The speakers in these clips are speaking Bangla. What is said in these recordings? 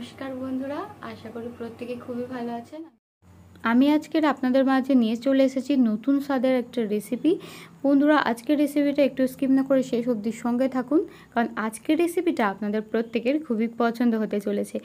নমস্কার বন্ধুরা, আশা করি প্রত্যেকে খুবই ভালো আছেন। আমি আজকের আপনাদের মাঝে নিয়ে চলে এসেছি নতুন স্বাদের একটা রেসিপি। বন্ধুরা, আজকের রেসিপিটা একটু স্কিপ না করে শেষ অবধি সঙ্গে থাকুন, কারণ আজকের রেসিপিটা আপনাদের প্রত্যেকের খুবই পছন্দ হতে চলেছে।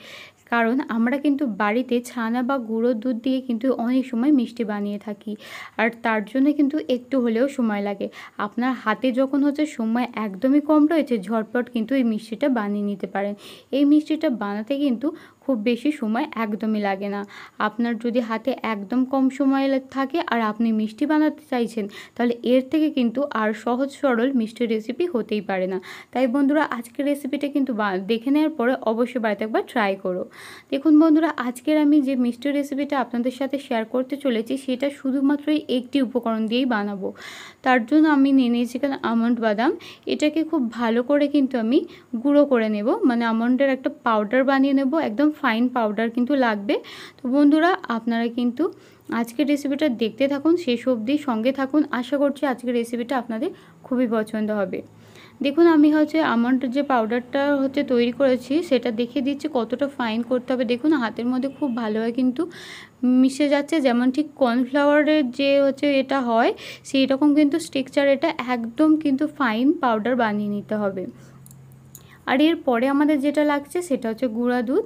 কারণ আমরা কিন্তু বাড়িতে ছানা বা গুঁড়ো দুধ দিয়ে কিন্তু অনেক সময় মিষ্টি বানিয়ে থাকি, আর তার জন্য কিন্তু একটু হলেও সময় লাগে। আপনার হাতে যখন সময় একদমই কম রয়েছে, ঝটপট কিন্তু এই মিষ্টিটা বানিয়ে নিতে পারেন। এই মিষ্টিটা বানাতে কিন্তু খুব বেশি সময় একদমই লাগে না। আপনার যদি হাতে একদম কম সময় থাকে আর আপনি মিষ্টি বানাতে চাইছেন, তাহলে এর থেকে কিন্তু আর সহজ সরল মিষ্টির রেসিপি হতেই পারে না। তাই বন্ধুরা, আজকের রেসিপিটা কিন্তু দেখে নেওয়ার পরে অবশ্যই বাড়িতে একবার ট্রাই করো। দেখুন বন্ধুরা, আজকের আমি যে মিষ্টির রেসিপিটা আপনাদের সাথে শেয়ার করতে চলেছি, সেটা শুধুমাত্রই একটি উপকরণ দিয়েই বানাবো। তার জন্য আমি নিয়ে নিয়েছি এখানে আমন্ড বাদাম। এটাকে খুব ভালো করে কিন্তু আমি গুঁড়ো করে নেব, মানে আমন্ডের একটা পাউডার বানিয়ে নেব, একদম ফাইন পাউডার কিন্তু লাগবে। তো বন্ধুরা, আপনারা কিন্তু আজকের রেসিপিটা দেখতে থাকুন, শেষ অবধি সঙ্গে থাকুন। আশা করছি আজকের রেসিপিটা আপনাদের খুবই পছন্দ হবে। দেখুন, আমি আমন্ডের যে পাউডারটা তৈরি করেছি, সেটা দেখিয়ে দিচ্ছি কতটা ফাইন করতে হবে। দেখুন, হাতের মধ্যে খুব ভালোভাবে কিন্তু মিশে যাচ্ছে, যেমন ঠিক কর্নফ্লাওয়ারের যে এটা হয় সেই রকম কিন্তু স্ট্রাকচার। এটা একদম কিন্তু ফাইন পাউডার বানিয়ে নিতে হবে। আর এরপরে আমাদের যেটা লাগছে সেটা গুঁড়া দুধ।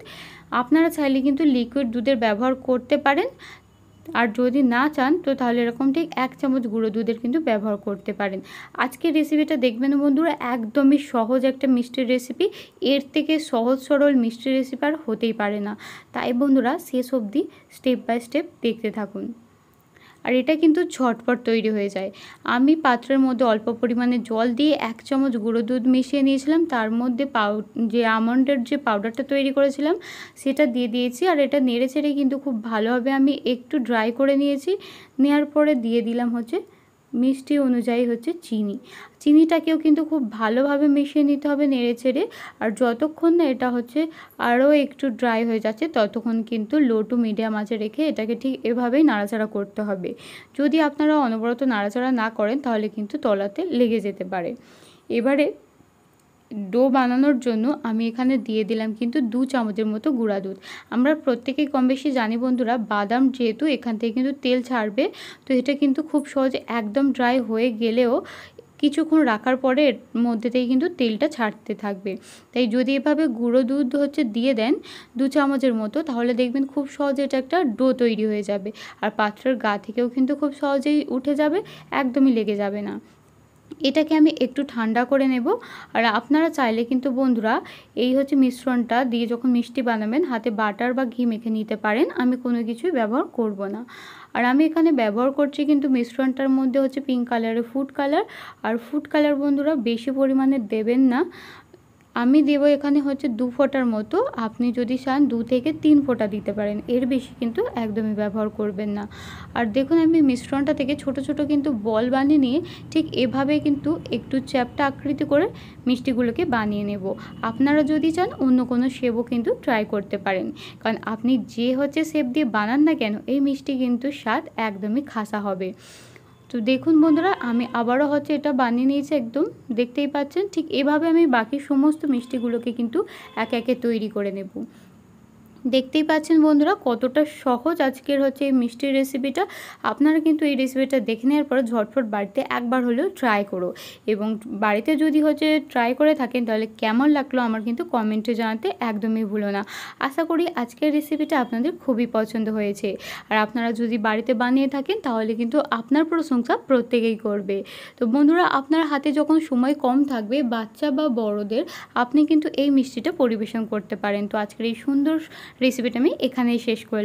আপনারা চাইলে কিন্তু লিকুইড দুধের ব্যবহার করতে পারেন, আর যদি না চান তো তাহলে এরকম ঠিক 1 চামচ গুঁড়ো দুধের কিন্তু ব্যবহার করতে পারেন। আজকের রেসিপিটা দেখবেন বন্ধুরা, একদমই সহজ একটা মিষ্টির রেসিপি। এর থেকে সহজ সরল মিষ্টির রেসিপি আর হতেই পারে না। তাই বন্ধুরা, শেষ অবধি স্টেপ বাই স্টেপ দেখতে থাকুন। আর এটা কিন্তু ঝটপট তৈরি হয়ে যায়। আমি পাত্রের মধ্যে অল্প পরিমাণে জল দিয়ে 1 চামচ গুঁড়ো দুধ মিশিয়ে নিয়েছিলাম, তার মধ্যে যে আমন্ডের যে পাউডারটা তৈরি করেছিলাম সেটা দিয়ে দিয়েছি। আর এটা নেড়ে চেড়ে কিন্তু খুব ভালোভাবে আমি একটু ড্রাই করে নিয়েছি। নেওয়ার পরে দিয়ে দিলাম মিষ্টি অনুযায়ী চিনিটাকেও কিন্তু খুব ভালোভাবে মিশিয়ে নিতে হবে নেড়ে চেড়ে। আর যতক্ষণ না এটা আরও একটু ড্রাই হয়ে যাচ্ছে, ততক্ষণ কিন্তু লো টু মিডিয়াম আঁচে রেখে এটাকে ঠিক এভাবেই নাড়াচাড়া করতে হবে। যদি আপনারা অনবরত নাড়াচাড়া না করেন, তাহলে কিন্তু তলাতে লেগে যেতে পারে। এবারে ডো বানানোর জন্য আমি এখানে দিয়ে দিলাম কিন্তু 2 চামচের মতো গুঁড়া দুধ। আমরা প্রত্যেকেই কম বেশি জানি বন্ধুরা, বাদাম যেহেতু এখান থেকে কিন্তু তেল ছাড়বে, তো এটা কিন্তু খুব সহজে একদম ড্রাই হয়ে গেলেও কিছুক্ষণ রাখার পরে এর মধ্যে থেকে কিন্তু তেলটা ছাড়তে থাকবে। তাই যদি এভাবে গুঁড়ো দুধ দিয়ে দেন 2 চামচের মতো, তাহলে দেখবেন খুব সহজে এটা একটা ডো তৈরি হয়ে যাবে। আর পাত্রের গা থেকেও কিন্তু খুব সহজেই উঠে যাবে, একদমই লেগে যাবে না। এটাকে আমি একটু ঠান্ডা করে নেব। আর আপনারা চাইলে কিন্তু বন্ধুরা এই মিশ্রণটা দিয়ে যখন মিষ্টি বানাবেন, হাতে বাটার বা ঘি মেখে নিতে পারেন। আমি কোনো কিছুই ব্যবহার করব না। আর আমি এখানে ব্যবহার করছি কিন্তু মিশ্রণটার মধ্যে পিঙ্ক কালারের ফুড কালার। আর ফুড কালার বন্ধুরা বেশি পরিমাণে দেবেন না। আমি দেব এখানে 2 ফোঁটার মতো। আপনি যদি চান 2 থেকে 3 ফোঁটা দিতে পারেন, এর বেশি কিন্তু একদমই ব্যবহার করবেন না। আর দেখুন, আমি মিশ্রণটা থেকে ছোট ছোট কিন্তু বল বানিয়ে নিয়ে ঠিক এভাবে কিন্তু একটু চ্যাপ্টা আকৃতি করে মিষ্টিগুলোকে বানিয়ে নেব। আপনারা যদি চান অন্য কোনো শেপও কিন্তু ট্রাই করতে পারেন, কারণ আপনি যে শেপ দিয়ে বানান না কেন, এই মিষ্টি কিন্তু স্বাদ একদমই খাসা হবে। তো দেখুন বন্ধুরা, আমি আবারও এটা বানিয়ে নিয়েছি, একদম দেখতেই পাচ্ছেন। ঠিক এভাবে আমি বাকি সমস্ত মিষ্টিগুলোকে কিন্তু একে একে তৈরি করে নেব। দেখতেই পাচ্ছেন বন্ধুরা, কতটা সহজ আজকের এই মিষ্টির রেসিপিটা। আপনারা কিন্তু এই রেসিপিটা দেখে নেওয়ার পর ঝটফট বাড়িতে একবার হলেও ট্রাই করো, এবং বাড়িতে যদি ট্রাই করে থাকেন, তাহলে কেমন লাগলো আমার কিন্তু কমেন্টে জানাতে একদমই ভুলো না। আশা করি আজকের রেসিপিটা আপনাদের খুবই পছন্দ হয়েছে। আর আপনারা যদি বাড়িতে বানিয়ে থাকেন, তাহলে কিন্তু আপনার প্রশংসা প্রত্যেকেই করবে। তো বন্ধুরা, আপনার হাতে যখন সময় কম থাকবে, বাচ্চা বা বড়দের, আপনি কিন্তু এই মিষ্টিটা পরিবেশন করতে পারেন। তো আজকের এই সুন্দর রেসিপিটা আমি এখানেই শেষ করলাম।